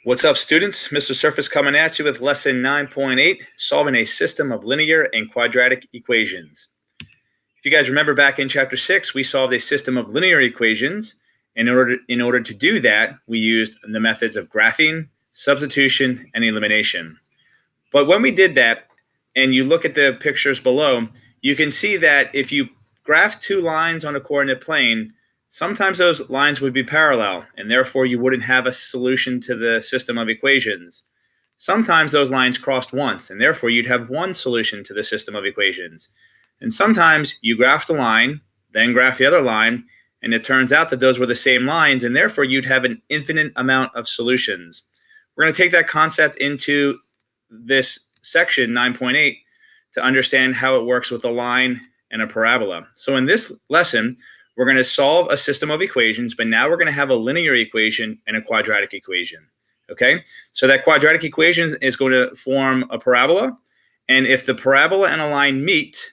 What's up, students? Mr. Surface coming at you with lesson 9.8, solving a system of linear and quadratic equations. If you guys remember back in chapter 6, we solved a system of linear equations. In order to do that, we used the methods of graphing, substitution, and elimination. But when we did that, and you look at the pictures below, you can see that if you graph two lines on a coordinate plane, sometimes those lines would be parallel, and therefore you wouldn't have a solution to the system of equations. Sometimes those lines crossed once, and therefore you'd have one solution to the system of equations. And sometimes you graphed a line, then graph the other line, and it turns out that those were the same lines, and therefore you'd have an infinite amount of solutions. We're going to take that concept into this section 9.8 to understand how it works with a line and a parabola. So in this lesson, we're going to solve a system of equations, but now we're going to have a linear equation and a quadratic equation. Okay, so that quadratic equation is going to form a parabola, and if the parabola and a line meet,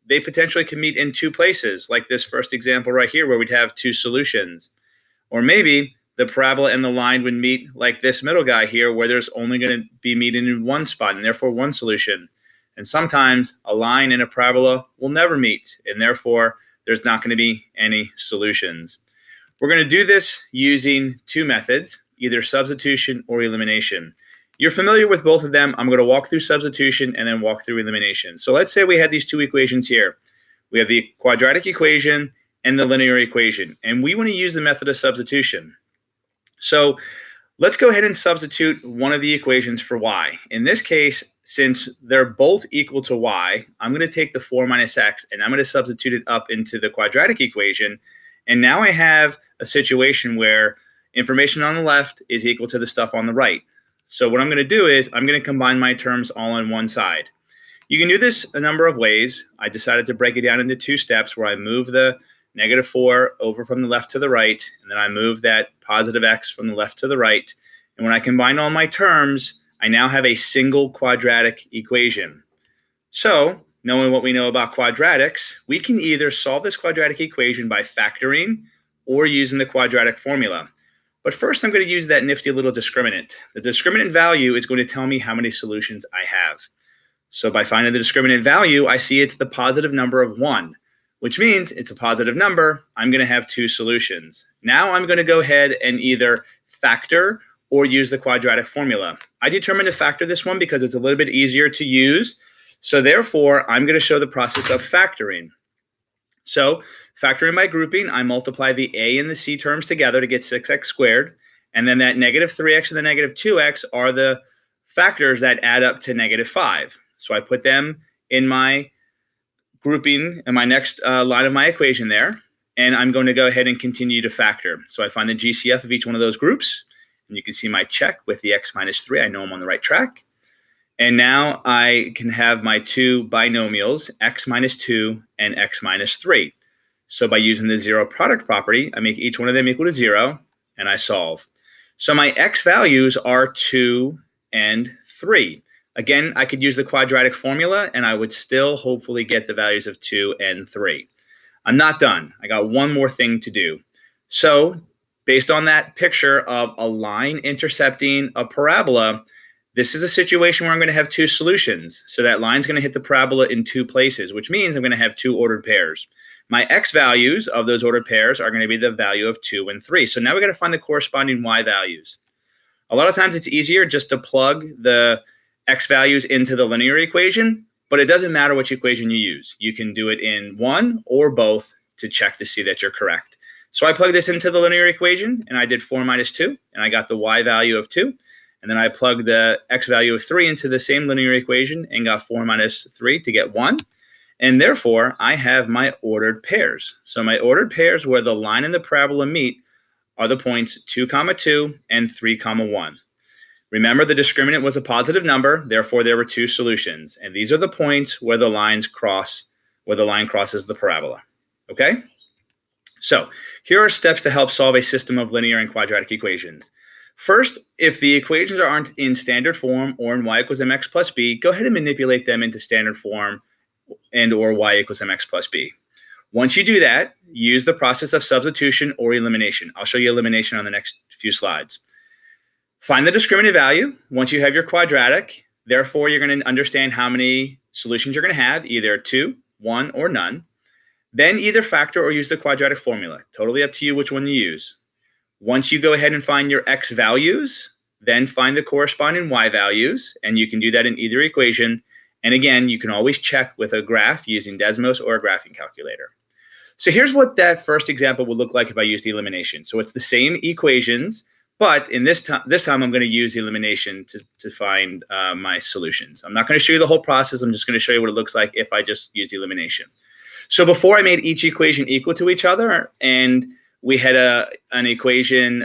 they potentially can meet in two places, like this first example right here where we'd have two solutions. Or maybe the parabola and the line would meet like this middle guy here where there's only going to be meeting in one spot and therefore one solution. And sometimes a line and a parabola will never meet, and therefore there's not going to be any solutions. We're going to do this using two methods, either substitution or elimination. You're familiar with both of them. I'm going to walk through substitution and then walk through elimination. So let's say we had these two equations here. We have the quadratic equation and the linear equation, and we want to use the method of substitution. So let's go ahead and substitute one of the equations for y. In this case, since they're both equal to y, I'm going to take the 4 minus x and I'm going to substitute it up into the quadratic equation. And now I have a situation where information on the left is equal to the stuff on the right. So what I'm going to do is I'm going to combine my terms all on one side. You can do this a number of ways. I decided to break it down into two steps where I move the -4 over from the left to the right, and then I move that positive x from the left to the right. And when I combine all my terms, I now have a single quadratic equation. So, knowing what we know about quadratics, we can either solve this quadratic equation by factoring or using the quadratic formula. But first, I'm going to use that nifty little discriminant. The discriminant value is going to tell me how many solutions I have. So by finding the discriminant value, I see it's the positive number of 1, which means it's a positive number. I'm going to have two solutions. Now I'm going to go ahead and either factor or use the quadratic formula. I determined to factor this one because it's a little bit easier to use. So therefore, I'm going to show the process of factoring. So factoring by grouping, I multiply the a and the c terms together to get 6x squared. And then that -3x and the -2x are the factors that add up to -5. So I put them in my grouping in my next line of my equation there. And I'm going to go ahead and continue to factor. So I find the GCF of each one of those groups. And you can see my check with the x minus 3. I know I'm on the right track. And now I can have my two binomials, x minus 2 and x minus 3. So by using the zero product property, I make each one of them equal to 0, and I solve. So my x values are 2 and 3. Again, I could use the quadratic formula, and I would still hopefully get the values of 2 and 3. I'm not done. I got one more thing to do. So based on that picture of a line intercepting a parabola, this is a situation where I'm going to have two solutions. So that line's going to hit the parabola in two places, which means I'm going to have two ordered pairs. My x values of those ordered pairs are going to be the value of 2 and 3. So now we've got to find the corresponding y values. A lot of times it's easier just to plug the x values into the linear equation, but it doesn't matter which equation you use. You can do it in one or both to check to see that you're correct. So I plugged this into the linear equation, and I did 4 minus 2, and I got the y value of 2. And then I plugged the x value of 3 into the same linear equation and got 4 minus 3 to get 1. And therefore, I have my ordered pairs. So my ordered pairs where the line and the parabola meet are the points 2, 2 and 3, 1. Remember, the discriminant was a positive number, therefore there were two solutions. And these are the points where the line crosses the parabola. Okay? So here are steps to help solve a system of linear and quadratic equations. First, if the equations aren't in standard form or in y equals mx plus b, go ahead and manipulate them into standard form and or y equals mx plus b. Once you do that, use the process of substitution or elimination. I'll show you elimination on the next few slides. Find the discriminant value once you have your quadratic. Therefore, you're going to understand how many solutions you're going to have, either 2, 1, or none. Then either factor or use the quadratic formula. Totally up to you which one you use. Once you go ahead and find your x values, then find the corresponding y values, and you can do that in either equation. And again, you can always check with a graph using Desmos or a graphing calculator. So here's what that first example would look like if I use the elimination. So it's the same equations, but in this time I'm going to use the elimination to find my solutions. I'm not going to show you the whole process. I'm just going to show you what it looks like if I just use the elimination. So before I made each equation equal to each other, and we had an equation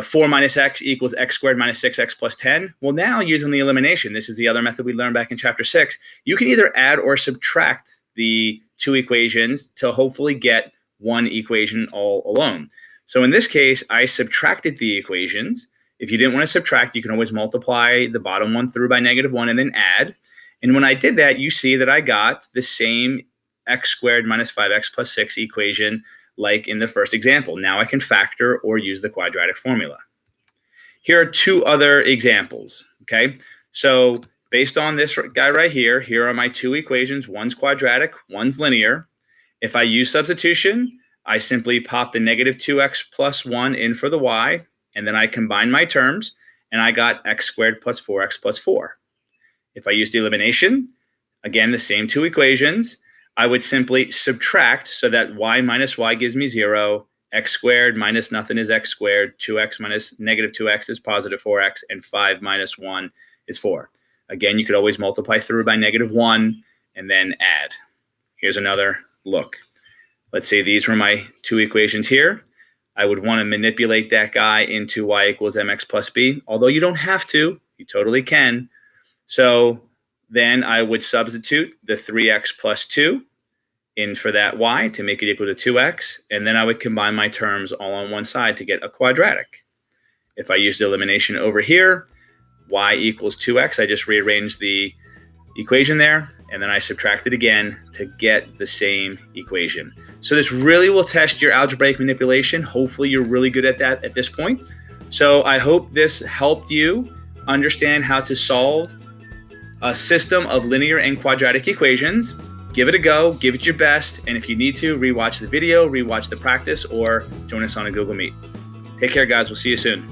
4 minus x equals x squared minus 6x plus 10. Well, now using the elimination, this is the other method we learned back in chapter 6, you can either add or subtract the two equations to hopefully get one equation all alone. So in this case, I subtracted the equations. If you didn't want to subtract, you can always multiply the bottom one through by -1 and then add. And when I did that, you see that I got the same x squared minus 5x plus 6 equation like in the first example. Now I can factor or use the quadratic formula. Here are two other examples, okay? So based on this guy right here, here are my two equations. One's quadratic, one's linear. If I use substitution, I simply pop the -2x plus 1 in for the y, and then I combine my terms, and I got x squared plus 4x plus 4. If I use the elimination, again, the same two equations, I would simply subtract so that y minus y gives me 0, x squared minus nothing is x squared, 2x minus -2x is positive 4x, and 5 minus 1 is 4. Again, you could always multiply through by -1 and then add. Here's another look. Let's say these were my two equations here. I would want to manipulate that guy into y equals mx plus b, although you don't have to. You totally can. So then I would substitute the 3x plus 2 in for that y to make it equal to 2x, and then I would combine my terms all on one side to get a quadratic. If I use the elimination over here, y equals 2x, I just rearrange the equation there, and then I subtract it again to get the same equation. So this really will test your algebraic manipulation. Hopefully you're really good at that at this point. So I hope this helped you understand how to solve a system of linear and quadratic equations. Give it a go, give it your best, and if you need to, rewatch the video, rewatch the practice, or join us on a Google Meet. Take care, guys. We'll see you soon.